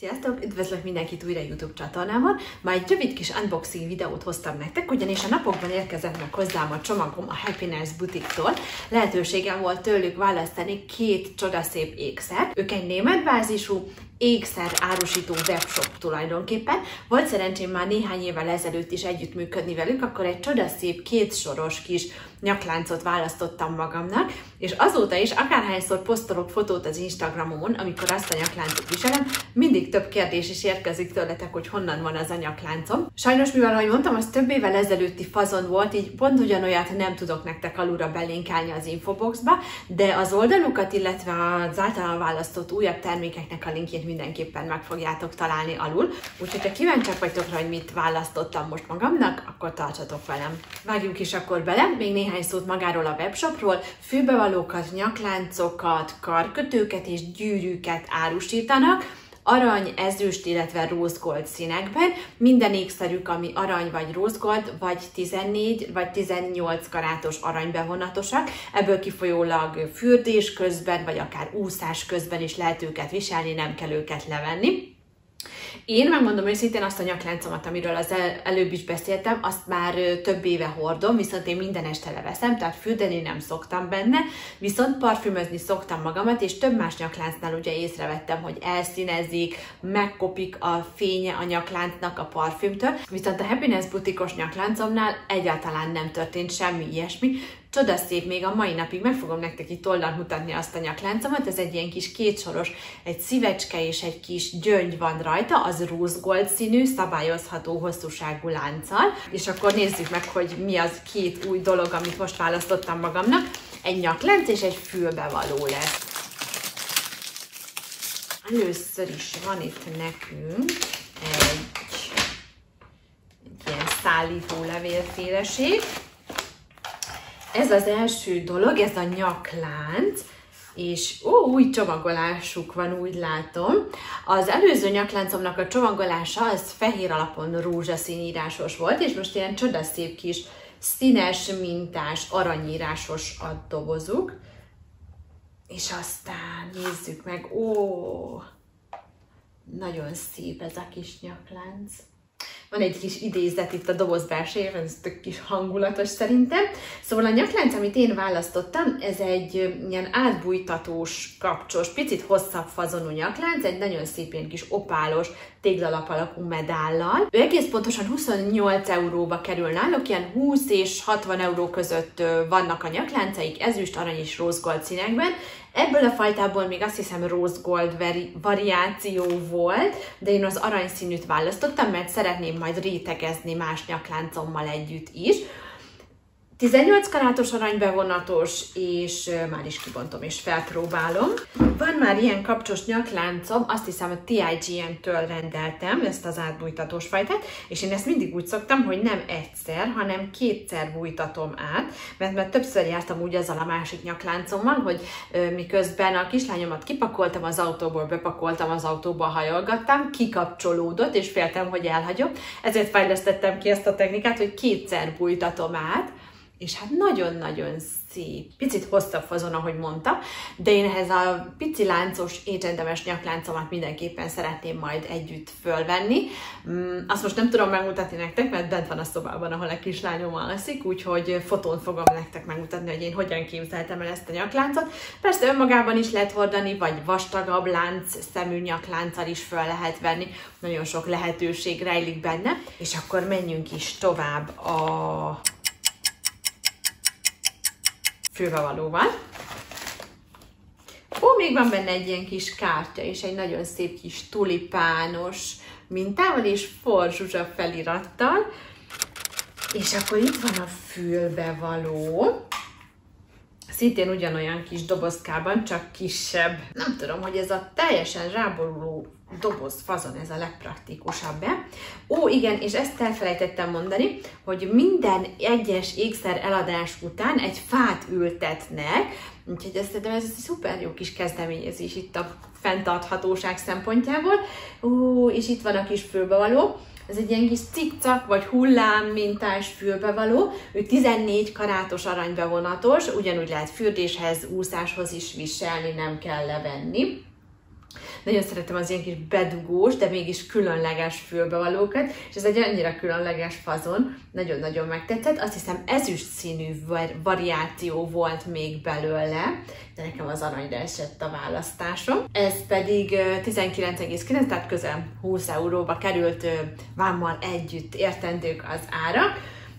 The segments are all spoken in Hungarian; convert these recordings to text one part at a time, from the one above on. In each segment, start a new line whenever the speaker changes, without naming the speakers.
Sziasztok! Üdvözlök mindenkit újra YouTube csatornámon. Ma egy rövid kis unboxing videót hoztam nektek, ugyanis a napokban érkezett meg hozzám a csomagom a Happiness Boutique-tól. Lehetőségem volt tőlük választani két csodaszép ékszert. Ők egy német bázisú ékszer árusító webshop tulajdonképpen. Volt szerencsém már néhány évvel ezelőtt is együttműködni velük, akkor egy csodaszép kétsoros kis nyakláncot választottam magamnak, és azóta is akárhányszor posztolok fotót az Instagramomon, amikor azt a nyakláncot viselem, mindig több kérdés is érkezik tőletek, hogy honnan van az a nyakláncom. Sajnos, mivel ahogy mondtam, az több évvel ezelőtti fazon volt, így pont ugyanolyat nem tudok nektek alulra belinkelni az infoboxba, de az oldalukat, illetve az általán választott újabb termékeknek a linkjét mindenképpen meg fogjátok találni alul. Úgyhogy ha kíváncsiak vagytok rá, hogy mit választottam most magamnak, akkor tartsatok velem. Vágjunk is akkor bele, még néhány szót magáról a webshopról. Fülbevalókat, nyakláncokat, karkötőket és gyűrűket árusítanak, arany, ezüst, illetve rózgold színekben. Minden ékszerük, ami arany vagy rózgold, vagy 14 vagy 18 karátos aranybevonatosak. Ebből kifolyólag fürdés közben, vagy akár úszás közben is lehet őket viselni, nem kell őket levenni. Én megmondom őszintén, azt a nyakláncomat, amiről az előbb is beszéltem, azt már több éve hordom, viszont én minden este leveszem, tehát fürdeni nem szoktam benne, viszont parfümözni szoktam magamat, és több más nyakláncnál ugye észrevettem, hogy elszínezik, megkopik a fénye a nyakláncnak a parfümtől, viszont a Happiness Boutique-os nyakláncomnál egyáltalán nem történt semmi ilyesmi. Csodaszép, még a mai napig meg fogom nektek itt oldalt mutatni azt a nyakláncomat. Ez egy ilyen kis kétsoros, egy szívecske és egy kis gyöngy van rajta, az rózgold színű, szabályozható hosszúságú lánccal. És akkor nézzük meg, hogy mi az két új dolog, amit most választottam magamnak. Egy nyaklánc és egy fülbevaló lesz. Először is van itt nekünk egy ilyen szállító levélféleség. Ez az első dolog, ez a nyaklánc, és új csomagolásuk van, úgy látom. Az előző nyakláncomnak a csomagolása az fehér alapon rózsaszín írásos volt, és most ilyen csodaszép kis színes, mintás, aranyírásos a dobozuk. És aztán nézzük meg, nagyon szép ez a kis nyaklánc. Van egy kis idézet itt a doboz belsejében, ez tök kis hangulatos szerintem. Szóval a nyaklánc, amit én választottam, ez egy ilyen átbújtatós, kapcsos, picit hosszabb fazonú nyaklánc, egy nagyon szép ilyen kis opálos, téglalap alakú medállal. Ő egész pontosan 28 euróba kerül náluk, ilyen 20 és 60 euró között vannak a nyakláncaik, ezüst, arany és rózgold színekben. Ebből a fajtából még azt hiszem rózgold variáció volt, de én az aranyszínűt választottam, mert szeretném majd rétegezni más nyakláncommal együtt is. 18 karátos aranybevonatos, és már is kibontom és felpróbálom. Van már ilyen kapcsos nyakláncom, azt hiszem a TIGN-től rendeltem ezt az átbújtatós fajtát, és én ezt mindig úgy szoktam, hogy nem egyszer, hanem kétszer bújtatom át, mert többször jártam úgy azzal a másik nyakláncommal, hogy miközben a kislányomat kipakoltam az autóból, bepakoltam az autóba, hajolgattam, kikapcsolódott, és féltem, hogy elhagyom. Ezért fejlesztettem ki ezt a technikát, hogy kétszer bújtatom át, és hát nagyon-nagyon szép. Picit hosszabb fazon, ahogy mondtam, de én ehhez a pici láncos, H&M-es nyakláncomat mindenképpen szeretném majd együtt fölvenni. Azt most nem tudom megmutatni nektek, mert bent van a szobában, ahol a kislányom alszik, úgyhogy fotón fogom nektek megmutatni, hogy én hogyan képzeltem el ezt a nyakláncot. Persze önmagában is lehet hordani, vagy vastagabb lánc szemű nyaklánccal is föl lehet venni. Nagyon sok lehetőség rejlik benne. És akkor menjünk is tovább a fülbevalóval. Még van benne egy ilyen kis kártya, és egy nagyon szép kis tulipános mintával, és Forzsuzsa felirattal. És akkor itt van a fülbevaló. Szintén ugyanolyan kis dobozkában, csak kisebb. Nem tudom, hogy ez a teljesen ráboruló doboz fazon, ez a legpraktikusabb-e. Igen, és ezt elfelejtettem mondani, hogy minden egyes ékszer eladás után egy fát ültetnek, úgyhogy ez egy szuper jó kis kezdeményezés itt a fenntarthatóság szempontjából. És itt van a kis fülbevaló. Ez egy ilyen kis cikcak vagy hullám mintás fülbevaló, ő 14 karátos aranybevonatos, ugyanúgy lehet fürdéshez, úszáshoz is viselni, nem kell levenni. Nagyon szeretem az ilyen kis bedugós, de mégis különleges fülbevalókat, és ez egy annyira különleges fazon, nagyon-nagyon megtetszett. Azt hiszem ezüst színű variáció volt még belőle, de nekem az aranyra esett a választásom. Ez pedig 19,9, tehát közel 20 euróba került, vámmal együtt értendők az ára.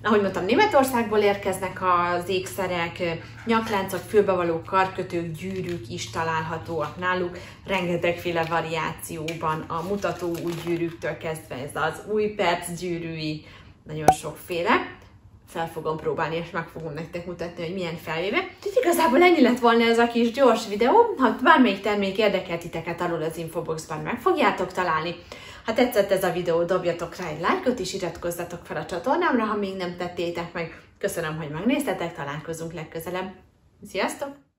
Ahogy mondtam, Németországból érkeznek az ékszerek, nyakláncok, fülbevalók, karkötők, gyűrűk is találhatóak náluk, rengetegféle variációban, a mutató új gyűrűktől kezdve ez az új perc gyűrűi, nagyon sokféle. Fel fogom próbálni, és meg fogom nektek mutatni, hogy milyen felvéve. Úgyhogy igazából ennyi lett volna ez a kis gyors videó. Ha bármelyik termék érdekel titeket, alul az infoboxban meg fogjátok találni. Ha tetszett ez a videó, dobjatok rá egy lájkot, és iratkozzatok fel a csatornámra, ha még nem tettétek meg. Köszönöm, hogy megnéztetek, találkozunk legközelebb. Sziasztok!